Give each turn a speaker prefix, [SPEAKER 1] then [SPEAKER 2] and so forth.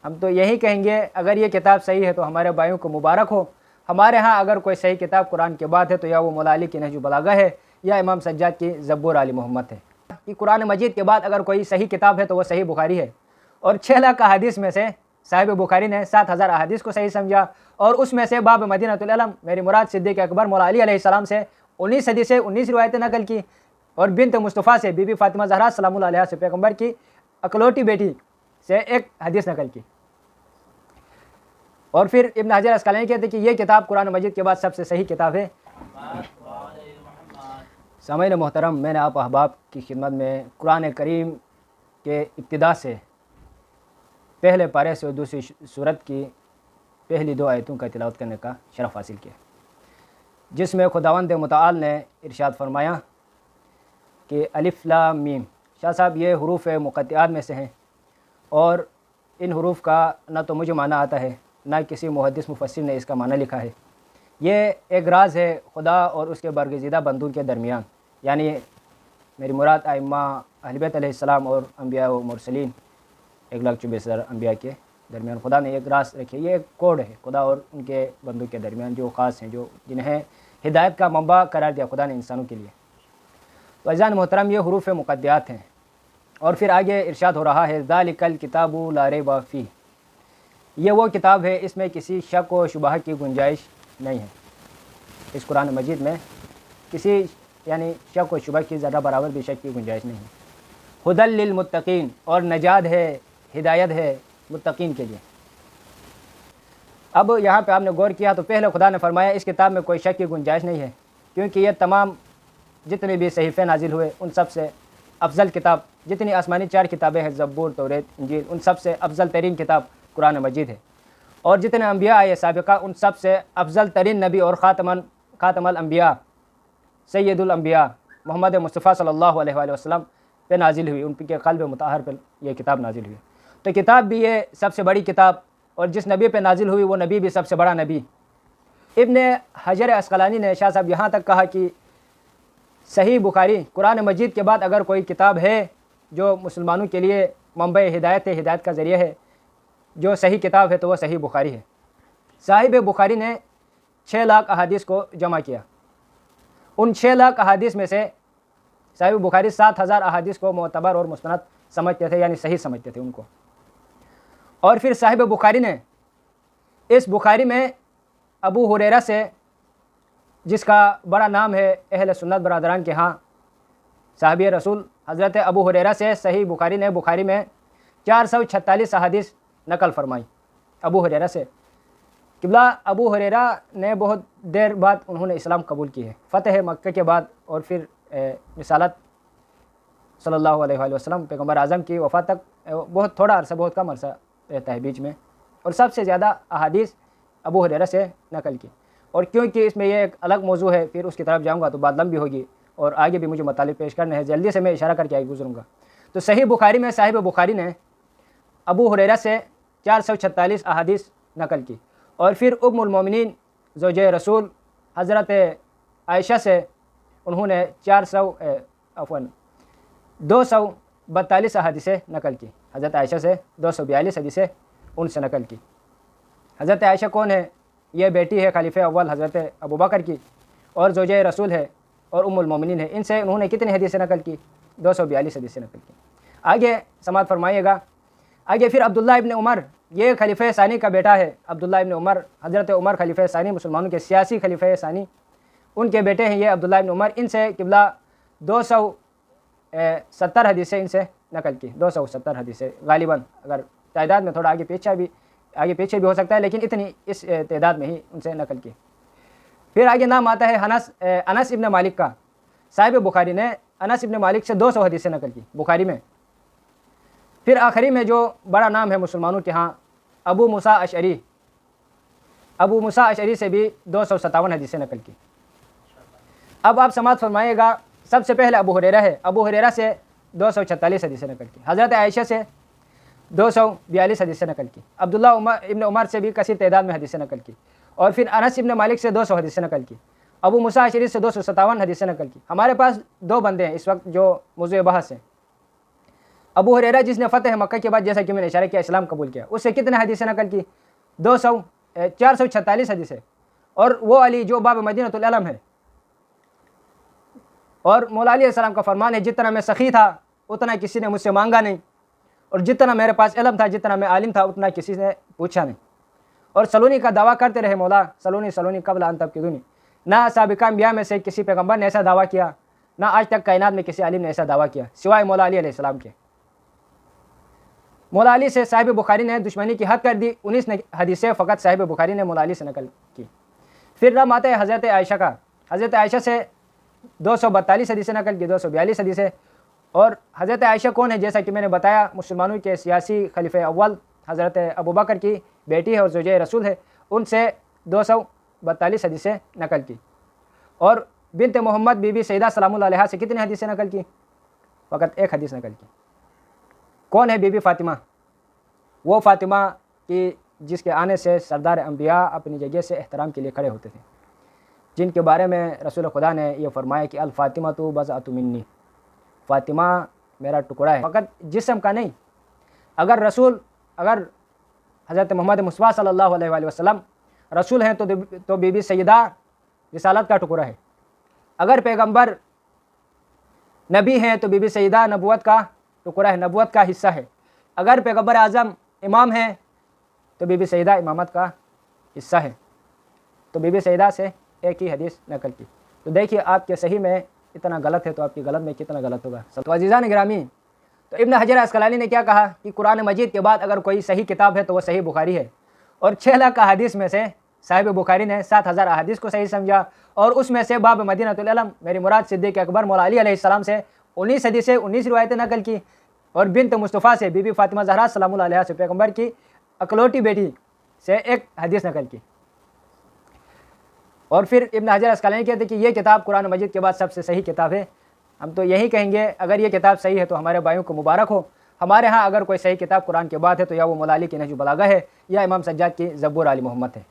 [SPEAKER 1] हम तो यही कहेंगे अगर ये किताब सही है तो हमारे भाइयों को मुबारक हो। हमारे यहाँ अगर कोई सही किताब कुरान के बाद है तो या वो मौला अली की नहजुल बलागा है या इमाम सज्जाद की ज़ब्बूर आली मोहम्मद है। कि कुरान मजीद के बाद अगर कोई सही किताब है तो वो सही बुखारी है। और 6 लाख अहादीस में से साहिब बुखारी ने 7000 अहादीस को सही समझा और उसमें से बाब मदीनतुल इल्म मेरी मुराद सिद्दीक़ अकबर मौला अली अलैहिस्सलाम से 19 हदीस से 19 रिवायतें नकल की और बिन्त मुस्तफ़ा से बीबी फ़ातिमा ज़हरा सलामुल्लाह अलैहा से पैगम्बर की अकलौती बेटी से एक हदीस नकल की। और फिर इब्न हजर अस्क़लानी कहते कि ये किताब कुरान मजीद के बाद सबसे सही किताब है। सामईन मोहतरम, मैंने आप अहबाब की खिदमत में कुरान करीम के इब्तिदा से पहले पारे से और दूसरी सूरत की पहली 2 आयतों का तिलावत करने का शरफ़ हासिल किया, जिसमें खुदावंद मुतआल ने इरशाद फरमाया कि अलिफ लाम मीम। शाह साहब ये हरूफ मुक़त्तिआत में से हैं और इन हरूफ का ना तो मुझे माना आता है ना किसी मुहद्दिस मुफस्सिर ने इसका माना लिखा है। ये एक राज है खुदा और उसके बरगज़ीदा बंदों के दरमियान, यानी मेरी मुराद आइम्मा अहले बैत अलैहिस्सलाम और अंबिया व मुरसलीन 1,24,000 अंबिया के दरमियान खुदा ने एक राज रखी। ये एक कोड है खुदा और उनके बंदों के दरमियान जो ख़ास हैं, जो जिन्हें हिदायत का मंबा करार दिया खुदा ने इंसानों के लिए। तो अज़ान मोहतरम, ये हरूफ मुक़द्दिआत हैं। और फिर आगे इरशाद हो रहा है ज़ालिकल किताबु ला रैब फ़ीह। ये वो किताब है इसमें किसी शक व शुबह की गुंजाइश नहीं है। इस कुरान मजीद में किसी यानी शक व शुबह की ज़रा बराबर भी शक की गुंजाइश नहीं है। हुदल लिल मुत्तकीन, और नजात है, हिदायत है मुत्तकीन के लिए। अब यहाँ पे आपने गौर किया तो पहले खुदा ने फरमाया इस किताब में कोई शक की गुंजाइश नहीं है, क्योंकि ये तमाम जितने भी सहीफ़े नाजिल हुए उन सब से अफजल किताब, जितनी आसमानी 4 किताबें हैं ज़ब्बूर, तौरात, इंजील, उन सब से अफजल तरीन किताब कुरान मजीद है। और जितने अम्बिया आए साबिक़ा उन सब से अफजल तरीन नबी और ख़ातमुल अम्बिया सैयदुल अम्बिया मोहम्मद मुस्तफ़ा सल्लल्लाहु अलैहि वसल्लम पे नाजिल हुई, उनके क़ल्ब मुतहर पर यह किताब नाजिल हुई। तो किताब भी ये सबसे बड़ी किताब, और जिस नबी पे नाजिल हुई वो नबी भी सबसे बड़ा नबी। इब्न हजर अस्क़लानी ने शाह साहब यहाँ तक कहा कि सही बुखारी कुरान मजीद के बाद अगर कोई किताब है जो मुसलमानों के लिए मंबे हिदायत है, हिदायत का ज़रिया है, जो सही किताब है तो वह सही बुखारी है। साहिब बुखारी ने 6 लाख अहादीस को जमा किया। उन 6 लाख अहादीस में से साहिब बुखारी 7000 अहादीस को मोतबर और मुस्तनद समझते थे, यानी सही समझते थे उनको। और फिर साहिब बुखारी ने इस बुखारी में अबू हुरैरा से, जिसका बड़ा नाम है अहले सुन्नत बरादरान के यहाँ साहबी रसूल हज़रत अबू हुरैरा से, सही बुखारी ने बुखारी में 446 अहादीस नकल फरमाई अबू हुरैरा से। किबला अबू हुरैरा ने बहुत देर बाद उन्होंने इस्लाम कबूल की है, फ़तह मक्का के बाद। और फिर रिसालत सल्लल्लाहु अलैहि वसल्लम पैगम्बर आज़म की वफ़ात तक बहुत थोड़ा अरसा, बहुत कम अरसा रहता है बीच में। और सबसे ज़्यादा अहादीस अबू हुरैरा से नकल की। और क्योंकि इसमें यह एक अलग मौजू है, फिर उसकी तरफ जाऊँगा तो बात लंबी होगी और आगे भी मुझे मतलब पेश करने हैं, जल्दी से मैं इशारा करके आगे गुजरूँगा। तो सही बुखारी में साहिब बुखारी ने अबू हुरैरा से 446 अहादीस नकल की। और फिर उम्मुल मोमिनीन ज़ौजे रसूल हज़रत आयशा से उन्होंने 242 अहादीसें नकल की। हज़रत आयशा से 242 हदीसें उनसे नकल की। हज़रत आयशा कौन है? ये बेटी है खलीफे अव्वल हज़रत अबू बकर की और ज़ौजे रसूल है और उम्मुल मोमिनीन है। इनसे उन्होंने कितनी हदीसें नकल की? 242 हदीसें नकल की। आगे समात फरमाइएगा। आगे फिर अब्दुल्ला इब्न उमर, ये खलीफे सानी का बेटा है। अब्दुल्ला इब्न उमर, हज़रत उमर खलीफे सानी, मुसलमानों के सियासी खलीफे सानी, उनके बेटे हैं ये अब्दुल्ला इब्न उमर। इनसे किबला 270 हदीसें इनसे नकल की। 270 हदीसें गालिबन, अगर तादाद में थोड़ा आगे पीछे भी हो सकता है, लेकिन इतनी इस तादाद में ही उनसे नकल की। फिर आगे नाम आता है अनस इब्न मालिक का। साहिब बुखारी ने अनस इब्न मालिक से 200 हदीसें नकल की बुखारी में। फिर आखिरी में जो बड़ा नाम है मुसलमानों के यहाँ, अबू मूसा अशअरी से भी 257 हदीसें नकल की। अब आप समात फरमाइएगा, सबसे पहले अबू हुरैरा है। अबू हुरैरा से 246 हदीसें नकल की। हज़रत आयशा से 242 हदीसें नकल की। अब्दुल्ला इब्न उमर से भी कसीर तादाद में हदीसें नकल की। और फिर अनस इब्न मालिक से 200 हदीसें नकल की। अबू मूसा अशअरी से 257 हदीसें नकल की। हमारे पास 2 बंदे हैं इस वक्त जो मौज़ूए बहस हैं। अबू हुरैरा जिसने फ़तह मक्का के बाद, जैसा कि मैंने इशारा किया, इस्लाम कबूल किया, उससे कितने हदीसें नकल की? 446 हदीसें। और वो अली जो बाब मदीनतुल इल्म है। और मौला अली अलैहिस्सलाम का फरमान है, जितना मैं सखी था उतना किसी ने मुझसे मांगा नहीं, और जितना मेरे पास इल्म था, जितना मैं आलिम था, उतना किसी ने पूछा नहीं। और सलूनी का दावा करते रहे मौला, सलूनी सलूनी कबल अन तबकिदूनी। ना साबिका अंबिया में से किसी पैगम्बर ने ऐसा दावा किया, ना आज तक कायनात में किसी आलिम ने ऐसा दावा किया सिवाय मौला अली अलैहिस्सलाम के। मौला अली से साहिब बुखारी ने दुश्मनी की हद कर दी। 19 हदीसें फ़कत साहिब बुखारी ने मौला अली से नकल की। फिर रम आता है हज़रत आयशा का। हज़रत आयशा से 242 हदीसें नकल की, 242 हदीसें। और हज़रत आयशा कौन है? जैसा कि मैंने बताया, मुसलमानों के सियासी खलीफे अव्वल हज़रत अबू बकर की बेटी है और ज़ौजे रसूल है। उनसे 242 हदीसें नकल की। और बिनते मोहम्मद बीबी सईदा सलामुल्लाह अलैहा से कितनी हदीसें नकल की? फ़कत एक हदीस नकल की। कौन है बीबी फ़ातिमा? वो फ़ातिमा कि जिसके आने से सरदार अंबिया अपनी जगह से एहतराम के लिए खड़े होते थे, जिनके बारे में रसूल खुदा ने यह फरमाया कि अल फ़ातिमा तो बज़अतु मिन्नी, फ़ातिमा मेरा टुकड़ा है, फ़कत जिस्म का नहीं। अगर हज़रत मोहम्मद मुस्तफ़ा सल्लल्लाहु अलैहि वसल्लम रसूल हैं तो बीबी सैयदा रिसालत का टुकड़ा है। अगर पैगंबर नबी हैं तो बीबी सैयदा नबूवत का टुकड़ा है, नबूवत का हिस्सा है। अगर पैगंबर आज़म इमाम हैं तो बीबी सैयदा इमामत का हिस्सा है। तो बीबी सैयदा से एक ही हदीस नकल की। तो देखिए, आपके सही में इतना गलत है तो आपकी गलत में कितना गलत होगा। तो अज़ीज़ान गिरामी, तो इब्न हजर अस्क़लानी ने क्या कहा कि कुरान मजीद के बाद अगर कोई सही किताब है तो वह सही बुखारी है। और 6 लाख अहादीस में से साहिब बुखारी ने 7000 अहादीस को सही समझा। और उसमें से बाब मदीनतुल इल्म मेरी मुराद सिद्दीक़ अकबर मौला अली अलैहिस्सलाम से 19 हदीसें 19 रिवायतें नकल की। और बिन्त मुस्तफ़ा से बीबी फ़ातिमा ज़हरा सलामुल्लाह अलैहा से पैगंबर की अकलौती बेटी से एक हदीस नकल की। और फिर इब्न हजर अस्क़लानी कहते कि ये किताब कुरान मजीद के बाद सबसे सही किताब है। हम तो यही कहेंगे, अगर ये किताब सही है तो हमारे भाइयों को मुबारक हो। हमारे यहाँ अगर कोई सही किताब कुरान के बाद है तो या वो मौला अली की नहजुल बलागा है या इमाम सज्जाद की ज़बूर आली मोहम्मद है।